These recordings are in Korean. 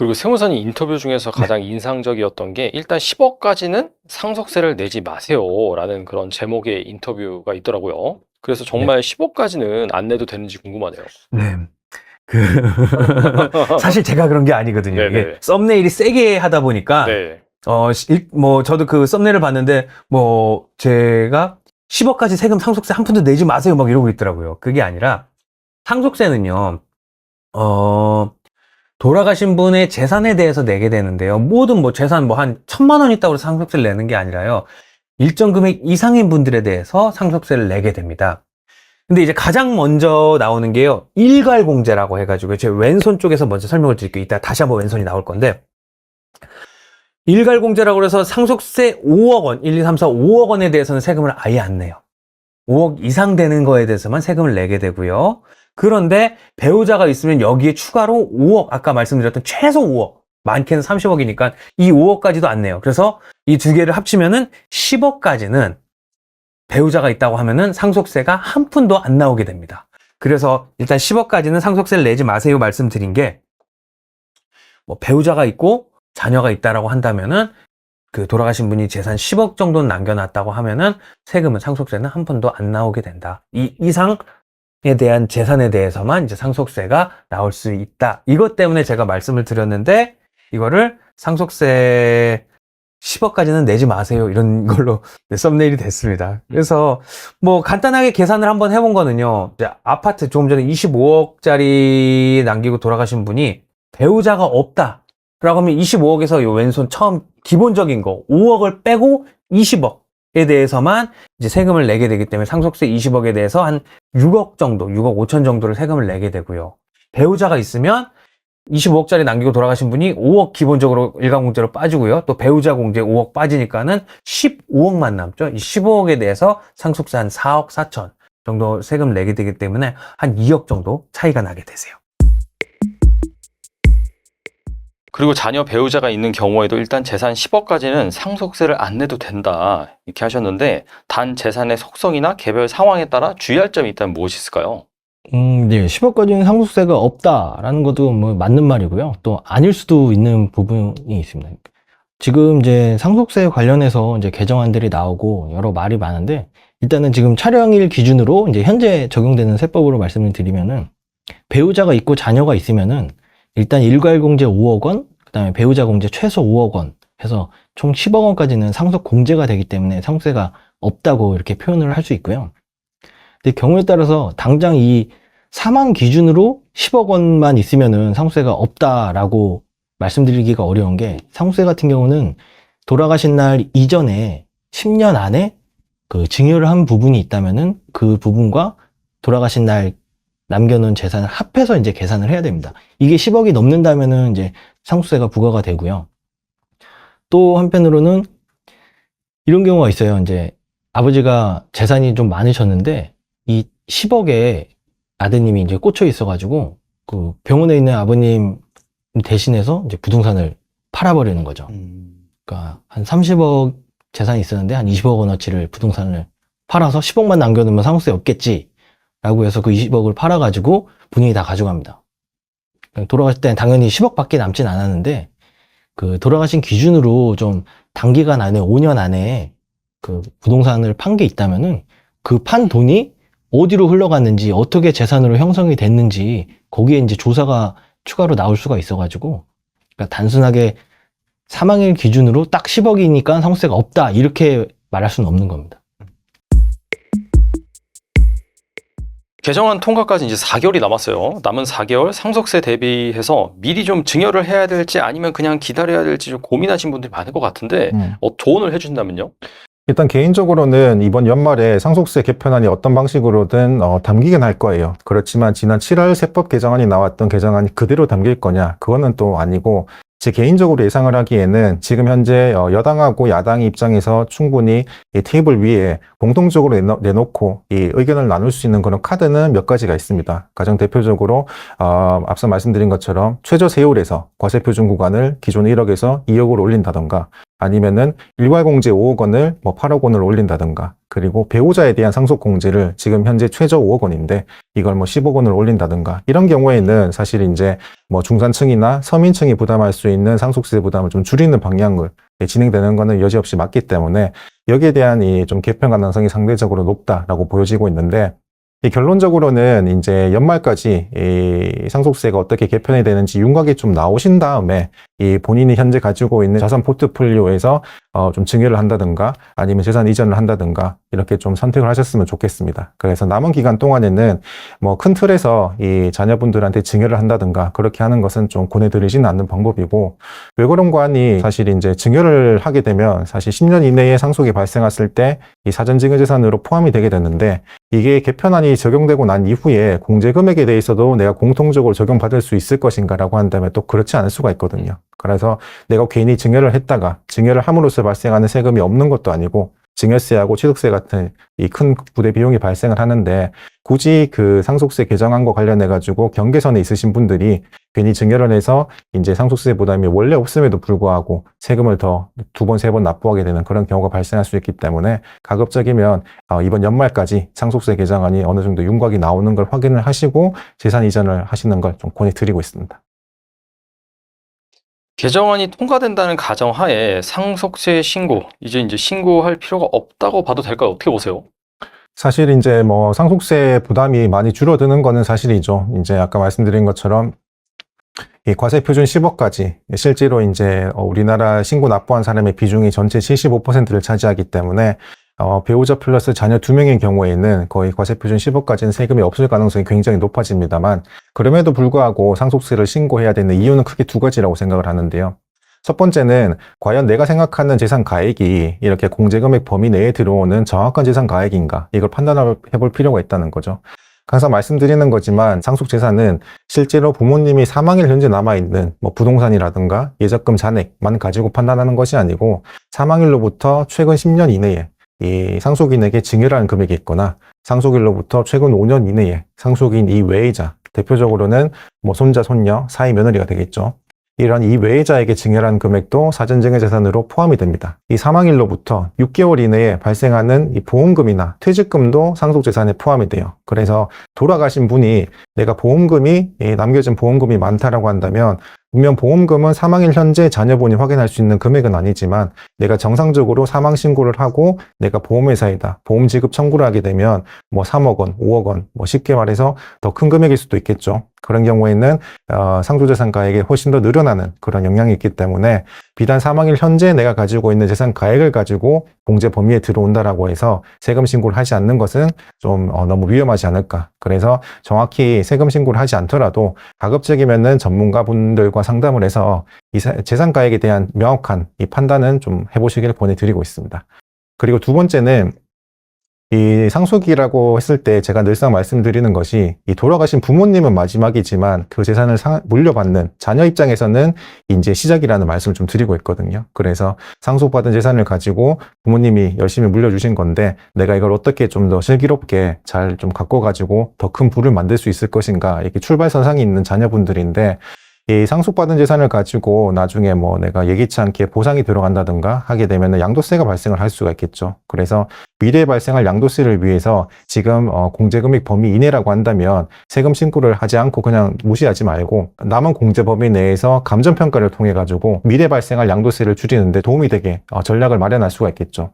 그리고 세무사님 인터뷰 중에서 가장 인상적이었던 게 일단 10억까지는 상속세를 내지 마세요라는 그런 제목의 인터뷰가 있더라고요. 그래서 정말 10억까지는 안 내도 되는지 궁금하네요. 네. 사실 제가 그런 게 아니거든요. 이게 네네. 썸네일이 세게 하다 보니까, 네. 저도 그 썸네일을 봤는데, 제가 10억까지 세금 상속세 한 푼도 내지 마세요. 막 이러고 있더라고요. 그게 아니라, 상속세는요, 돌아가신 분의 재산에 대해서 내게 되는데요. 모든 재산 한 1,000만 원 있다고 해서 상속세를 내는 게 아니라요. 일정 금액 이상인 분들에 대해서 상속세를 내게 됩니다. 근데 이제 가장 먼저 나오는 게요, 일괄공제라고 해가지고, 제 왼손 쪽에서 먼저 설명을 드릴게요. 이따 다시 한번 왼손이 나올 건데, 일괄공제라고 해서 상속세 5억 원, 1, 2, 3, 4, 5억 원에 대해서는 세금을 아예 안 내요. 5억 이상 되는 거에 대해서만 세금을 내게 되고요. 그런데 배우자가 있으면 여기에 추가로 5억, 아까 말씀드렸던 최소 5억, 많게는 30억이니까 이 5억까지도 안 내요. 그래서 이 두 개를 합치면은 10억까지는 배우자가 있다고 하면은 상속세가 한 푼도 안 나오게 됩니다. 그래서 일단 10억까지는 상속세를 내지 마세요 말씀드린 게, 배우자가 있고 자녀가 있다라고 한다면은, 그 돌아가신 분이 재산 10억 정도는 남겨놨다고 하면은 세금은, 상속세는 한 푼도 안 나오게 된다. 이 이상에 대한 재산에 대해서만 이제 상속세가 나올 수 있다. 이것 때문에 제가 말씀을 드렸는데, 이거를 상속세 10억까지는 내지 마세요, 이런 걸로 썸네일이 됐습니다. 그래서 간단하게 계산을 한번 해본 거는요, 이제 아파트 조금 전에 25억짜리 남기고 돌아가신 분이 배우자가 없다 라고 하면 25억에서 요 왼손 처음 기본적인 거 5억을 빼고 20억에 대해서만 이제 세금을 내게 되기 때문에, 상속세 20억에 대해서 한 6억 정도, 6억 5천 정도를 세금을 내게 되고요. 배우자가 있으면 25억짜리 남기고 돌아가신 분이 5억 기본적으로 일괄공제로 빠지고요. 또 배우자 공제 5억 빠지니까는 15억만 남죠. 이 15억에 대해서 상속세 한 4억 4천 정도 세금 내게 되기 때문에 한 2억 정도 차이가 나게 되세요. 그리고 자녀 배우자가 있는 경우에도 일단 재산 10억까지는 상속세를 안 내도 된다 이렇게 하셨는데, 단 재산의 속성이나 개별 상황에 따라 주의할 점이 있다면 무엇이 있을까요? 네, 10억까지는 상속세가 없다라는 것도 맞는 말이고요. 또 아닐 수도 있는 부분이 있습니다. 지금 이제 상속세 관련해서 이제 개정안들이 나오고 여러 말이 많은데, 일단은 지금 촬영일 기준으로 이제 현재 적용되는 세법으로 말씀을 드리면은, 배우자가 있고 자녀가 있으면은 일단 일괄공제 5억 원, 그다음에 배우자 공제 최소 5억 원 해서 총 10억 원까지는 상속 공제가 되기 때문에 상속세가 없다고 이렇게 표현을 할 수 있고요. 근데 경우에 따라서 당장 이 사망 기준으로 10억 원만 있으면은 상속세가 없다라고 말씀드리기가 어려운 게, 상속세 같은 경우는 돌아가신 날 이전에 10년 안에 그 증여를 한 부분이 있다면은 그 부분과 돌아가신 날 남겨놓은 재산을 합해서 이제 계산을 해야 됩니다. 이게 10억이 넘는다면은 이제 상속세가 부과가 되고요. 또 한편으로는 이런 경우가 있어요. 이제 아버지가 재산이 좀 많으셨는데 이 10억에 아드님이 이제 꽂혀 있어가지고 그 병원에 있는 아버님 대신해서 이제 부동산을 팔아버리는 거죠. 그러니까 한 30억 재산이 있었는데 한 20억 원어치를 부동산을 팔아서 10억만 남겨놓으면 상속세 없겠지 라고 해서 그 20억을 팔아가지고 본인이 다 가져갑니다. 돌아가실 때는 당연히 10억밖에 남진 않았는데, 그 돌아가신 기준으로 좀 단기간 안에 5년 안에 그 부동산을 판 게 있다면은 그 판 돈이 어디로 흘러갔는지, 어떻게 재산으로 형성이 됐는지 거기에 이제 조사가 추가로 나올 수가 있어가지고, 그러니까 단순하게 사망일 기준으로 딱 10억이니까 상속세가 없다 이렇게 말할 수는 없는 겁니다. 개정안 통과까지 이제 4개월이 남았어요. 남은 4개월 상속세 대비해서 미리 좀 증여를 해야 될지 아니면 그냥 기다려야 될지 좀 고민하신 분들이 많을 것 같은데, 조언을 해주신다면요? 일단 개인적으로는 이번 연말에 상속세 개편안이 어떤 방식으로든 담기긴 할 거예요. 그렇지만 지난 7월 세법 개정안이 나왔던 개정안이 그대로 담길 거냐? 그거는 또 아니고, 제 개인적으로 예상을 하기에는 지금 현재 여당하고 야당의 입장에서 충분히 이 테이블 위에 공통적으로 내놓고 이 의견을 나눌 수 있는 그런 카드는 몇 가지가 있습니다. 가장 대표적으로 앞서 말씀드린 것처럼 최저 세율에서 과세표준 구간을 기존 1억에서 2억으로 올린다던가, 아니면은 일괄공제 5억 원을 뭐 8억 원을 올린다든가, 그리고 배우자에 대한 상속공제를 지금 현재 최저 5억 원인데 이걸 뭐 10억 원을 올린다든가, 이런 경우에는 사실 이제 뭐 중산층이나 서민층이 부담할 수 있는 상속세 부담을 좀 줄이는 방향을 진행되는 거는 여지없이 맞기 때문에 여기에 대한 이 좀 개편 가능성이 상대적으로 높다라고 보여지고 있는데, 이 결론적으로는 이제 연말까지 이 상속세가 어떻게 개편이 되는지 윤곽이 좀 나오신 다음에 이 본인이 현재 가지고 있는 자산 포트폴리오에서 좀 증여를 한다든가 아니면 재산 이전을 한다든가 이렇게 좀 선택을 하셨으면 좋겠습니다. 그래서 남은 기간 동안에는 뭐 큰 틀에서 이 자녀분들한테 증여를 한다든가 그렇게 하는 것은 좀 권해드리지는 않는 방법이고, 왜 그런가 하니 사실 이제 증여를 하게 되면 사실 10년 이내에 상속이 발생했을 때 이 사전증여재산으로 포함이 되게 되는데, 이게 개편안이 적용되고 난 이후에 공제금액에 대해서도 내가 공통적으로 적용받을 수 있을 것인가라고 한다면 또 그렇지 않을 수가 있거든요. 그래서 내가 괜히 증여를 했다가 증여를 함으로써 발생하는 세금이 없는 것도 아니고 증여세하고 취득세 같은 이 큰 부대 비용이 발생을 하는데, 굳이 그 상속세 개정안과 관련해 가지고 경계선에 있으신 분들이 괜히 증여를 해서 이제 상속세 부담이 원래 없음에도 불구하고 세금을 더 2번, 3번 납부하게 되는 그런 경우가 발생할 수 있기 때문에 가급적이면 이번 연말까지 상속세 개정안이 어느 정도 윤곽이 나오는 걸 확인을 하시고 재산 이전을 하시는 걸 좀 권해드리고 있습니다. 개정안이 통과된다는 가정하에 상속세 신고, 이제 신고할 필요가 없다고 봐도 될까요? 어떻게 보세요? 사실 이제 뭐 상속세 부담이 많이 줄어드는 거는 사실이죠. 이제 아까 말씀드린 것처럼 이 과세 표준 10억까지 실제로 이제 우리나라 신고 납부한 사람의 비중이 전체 75%를 차지하기 때문에 배우자 플러스 자녀 2명인 경우에는 거의 과세 표준 10억까지는 세금이 없을 가능성이 굉장히 높아집니다만, 그럼에도 불구하고 상속세를 신고해야 되는 이유는 크게 2가지라고 생각을 하는데요. 첫 번째는 과연 내가 생각하는 재산 가액이 이렇게 공제금액 범위 내에 들어오는 정확한 재산 가액인가, 이걸 판단해 볼 필요가 있다는 거죠. 항상 말씀드리는 거지만 상속재산은 실제로 부모님이 사망일 현재 남아있는 뭐 부동산이라든가 예적금 잔액만 가지고 판단하는 것이 아니고, 사망일로부터 최근 10년 이내에 이 상속인에게 증여라는 금액이 있거나 상속일로부터 최근 5년 이내에 상속인 이외의자, 대표적으로는 뭐 손자, 손녀, 사위 며느리가 되겠죠. 이런 이외의자에게 증여라는 금액도 사전증여재산으로 포함이 됩니다. 이 사망일로부터 6개월 이내에 발생하는 이 보험금이나 퇴직금도 상속재산에 포함이 돼요. 그래서 돌아가신 분이 내가 보험금이 남겨진 보험금이 많다라고 한다면, 분명 보험금은 사망일 현재 자녀분이 확인할 수 있는 금액은 아니지만 내가 정상적으로 사망 신고를 하고 내가 보험회사에다 보험 지급 청구를 하게 되면 뭐 3억 원, 5억 원, 뭐 쉽게 말해서 더 큰 금액일 수도 있겠죠. 그런 경우에는 상속재산 가액이 훨씬 더 늘어나는 그런 영향이 있기 때문에, 비단 사망일 현재 내가 가지고 있는 재산 가액을 가지고 공제 범위에 들어온다라고 해서 세금 신고를 하지 않는 것은 좀 너무 위험하지 않을까. 그래서 정확히 세금 신고를 하지 않더라도 가급적이면은 전문가분들과 상담을 해서 이 재산 가액에 대한 명확한 이 판단은 좀 해보시길 권해드리고 있습니다. 그리고 두 번째는 이 상속이라고 했을 때 제가 늘상 말씀드리는 것이, 이 돌아가신 부모님은 마지막이지만 그 재산을 물려받는 자녀 입장에서는 이제 시작이라는 말씀을 좀 드리고 있거든요. 그래서 상속받은 재산을 가지고 부모님이 열심히 물려주신 건데 내가 이걸 어떻게 좀 더 슬기롭게 잘 좀 가꿔가지고 더 큰 부를 만들 수 있을 것인가, 이렇게 출발선상에 있는 자녀분들인데, 이 상속받은 재산을 가지고 나중에 뭐 내가 예기치 않게 보상이 들어간다든가 하게 되면 양도세가 발생을 할 수가 있겠죠. 그래서 미래에 발생할 양도세를 위해서 지금 공제금액 범위 이내라고 한다면 세금 신고를 하지 않고 그냥 무시하지 말고 남은 공제 범위 내에서 감정평가를 통해 가지고 미래 발생할 양도세를 줄이는 데 도움이 되게 전략을 마련할 수가 있겠죠.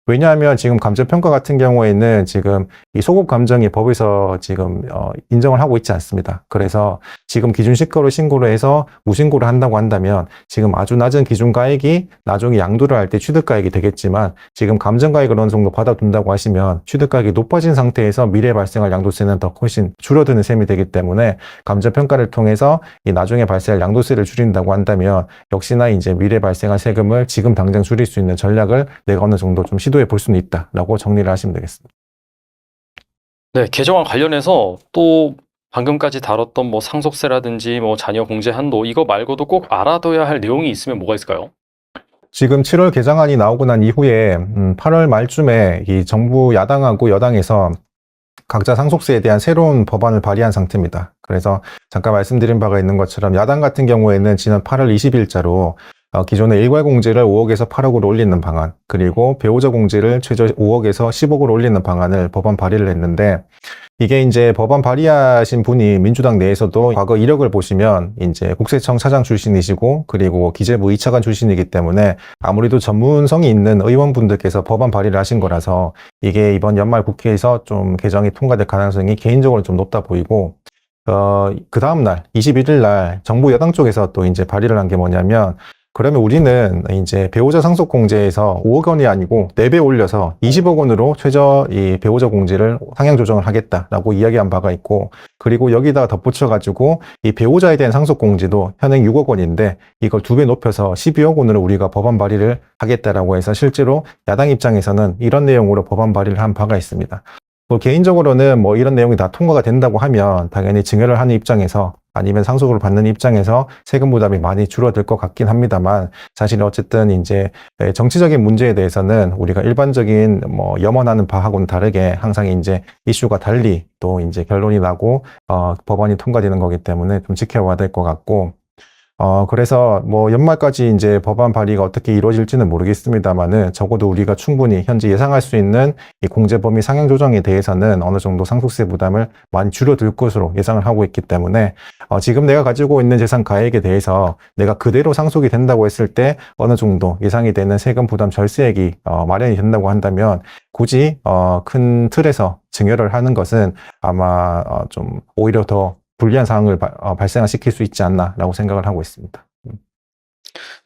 왜냐하면 지금 감정평가 같은 경우에는 지금 이 소급 감정이 법에서 지금 인정을 하고 있지 않습니다. 그래서 지금 기준시가로 신고를 해서 무신고를 한다고 한다면 지금 아주 낮은 기준가액이 나중에 양도를 할 때 취득가액이 되겠지만, 지금 감정가액을 어느 정도 받아둔다고 하시면 취득가액이 높아진 상태에서 미래에 발생할 양도세는 더 훨씬 줄어드는 셈이 되기 때문에, 감정평가를 통해서 이 나중에 발생할 양도세를 줄인다고 한다면 역시나 이제 미래에 발생할 세금을 지금 당장 줄일 수 있는 전략을 내가 어느 정도 좀 시도해 볼 수는 있다라고 정리를 하시면 되겠습니다. 네, 개정안 관련해서 또 방금까지 다뤘던 뭐 상속세라든지 뭐 자녀 공제 한도, 이거 말고도 꼭 알아둬야 할 내용이 있으면 뭐가 있을까요? 지금 7월 개정안이 나오고 난 이후에 8월 말쯤에 이 정부 야당하고 여당에서 각자 상속세에 대한 새로운 법안을 발의한 상태입니다. 그래서 잠깐 말씀드린 바가 있는 것처럼 야당 같은 경우에는 지난 8월 20일자로 기존의 일괄 공제를 5억에서 8억으로 올리는 방안, 그리고 배우자 공제를 최저 5억에서 10억으로 올리는 방안을 법안 발의를 했는데, 이게 이제 법안 발의하신 분이 민주당 내에서도 과거 이력을 보시면 이제 국세청 차장 출신이시고 그리고 기재부 2차관 출신이기 때문에 아무래도 전문성이 있는 의원분들께서 법안 발의를 하신 거라서 이게 이번 연말 국회에서 좀 개정이 통과될 가능성이 개인적으로 좀 높다 보이고, 그 다음날 21일 날 정부 여당 쪽에서 또 이제 발의를 한 게 뭐냐면, 그러면 우리는 이제 배우자 상속 공제에서 5억 원이 아니고 4배 올려서 20억 원으로 최저 이 배우자 공제를 상향 조정을 하겠다라고 이야기한 바가 있고, 그리고 여기다가 덧붙여가지고 이 배우자에 대한 상속 공제도 현행 6억 원인데 이걸 2배 높여서 12억 원으로 우리가 법안 발의를 하겠다라고 해서 실제로 야당 입장에서는 이런 내용으로 법안 발의를 한 바가 있습니다. 뭐 개인적으로는 뭐 이런 내용이 다 통과가 된다고 하면 당연히 증여를 하는 입장에서 아니면 상속을 받는 입장에서 세금 부담이 많이 줄어들 것 같긴 합니다만, 사실 어쨌든 이제 정치적인 문제에 대해서는 우리가 일반적인 뭐 염원하는 바하고는 다르게 항상 이제 이슈가 달리 또 이제 결론이 나고 법안이 통과되는 거기 때문에 좀 지켜봐야 될 것 같고, 그래서 뭐 연말까지 이제 법안 발의가 어떻게 이루어질지는 모르겠습니다만은 적어도 우리가 충분히 현재 예상할 수 있는 이 공제 범위 상향 조정에 대해서는 어느 정도 상속세 부담을 많이 줄여들 것으로 예상을 하고 있기 때문에 지금 내가 가지고 있는 재산 가액에 대해서 내가 그대로 상속이 된다고 했을 때 어느 정도 예상이 되는 세금 부담 절세액이 마련이 된다고 한다면 굳이 큰 틀에서 증여를 하는 것은 아마 좀 오히려 더 불리한 상황을 발생시킬 수 있지 않나라고 생각을 하고 있습니다.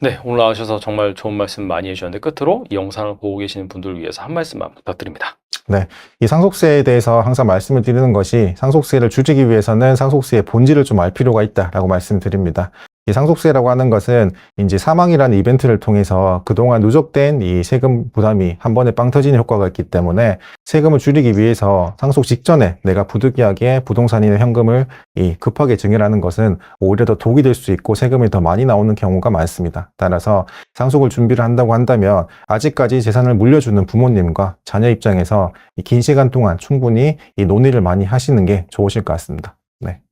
네, 오늘 나와주셔서 정말 좋은 말씀 많이 해주셨는데 끝으로 이 영상을 보고 계시는 분들을 위해서 한 말씀만 부탁드립니다. 네, 이 상속세에 대해서 항상 말씀을 드리는 것이 상속세를 줄이기 위해서는 상속세의 본질을 좀 알 필요가 있다라고 말씀드립니다. 이 상속세라고 하는 것은 이제 사망이라는 이벤트를 통해서 그동안 누적된 이 세금 부담이 한 번에 빵 터지는 효과가 있기 때문에 세금을 줄이기 위해서 상속 직전에 내가 부득이하게 부동산이나 현금을 급하게 증여하는 것은 오히려 더 독이 될 수 있고 세금이 더 많이 나오는 경우가 많습니다. 따라서 상속을 준비를 한다고 한다면 아직까지 재산을 물려주는 부모님과 자녀 입장에서 긴 시간 동안 충분히 이 논의를 많이 하시는 게 좋으실 것 같습니다. 네.